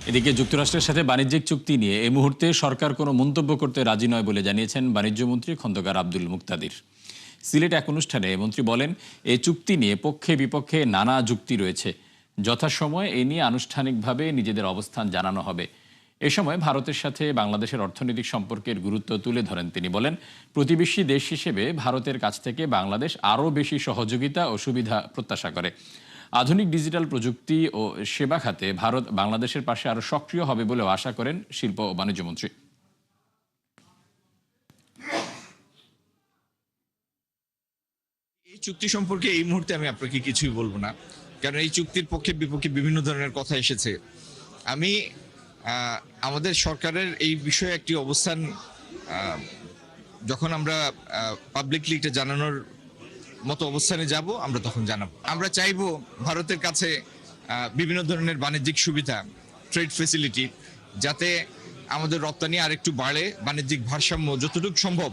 এদিকে যুক্তরাষ্ট্রের সাথে বাণিজ্যিক চুক্তি নিয়ে এই মুহূর্তে সরকার কোনো মন্তব্য করতে রাজি নয় বলে জানিয়েছেন বাণিজ্যমন্ত্রী খন্দকার আব্দুল মুক্তাদির। সিলেট এক অনুষ্ঠানে মন্ত্রী বলেন, এই চুক্তি নিয়ে পক্ষে বিপক্ষে নানা যুক্তি রয়েছে, যথাসময়ে এ নিয়ে আনুষ্ঠানিকভাবে নিজেদের অবস্থান জানানো হবে। এ সময় ভারতের সাথে বাংলাদেশের অর্থনৈতিক সম্পর্কের গুরুত্ব তুলে ধরেন তিনি। বলেন, প্রতিবেশী দেশ হিসেবে ভারতের কাছ থেকে বাংলাদেশ আরও বেশি সহযোগিতা ও সুবিধা প্রত্যাশা করে। আধুনিক ডিজিটাল প্রযুক্তি ও সেবা খাতে ভারত বাংলাদেশের পাশে আরও সক্রিয় হবে বলেও আশা করেন শিল্প ও বাণিজ্যমন্ত্রী। এই চুক্তি সম্পর্কে এই মুহূর্তে আমি আপনাকে কিছুই বলবো না, কারণ এই চুক্তির পক্ষে বিপক্ষে বিভিন্ন ধরনের কথা এসেছে। আমি আমাদের সরকারের এই বিষয়ে একটি অবস্থান যখন আমরা পাবলিকলি এটা জানানোর মতো অবস্থানে যাব, আমরা তখন জানাবো। আমরা চাইবো ভারতের কাছে বিভিন্ন ধরনের বাণিজ্যিক সুবিধা, ট্রেড ফেসিলিটি, যাতে আমাদের রপ্তানি আরেকটু বাড়ে, বাণিজ্যিক ভারসাম্য যতটুকু সম্ভব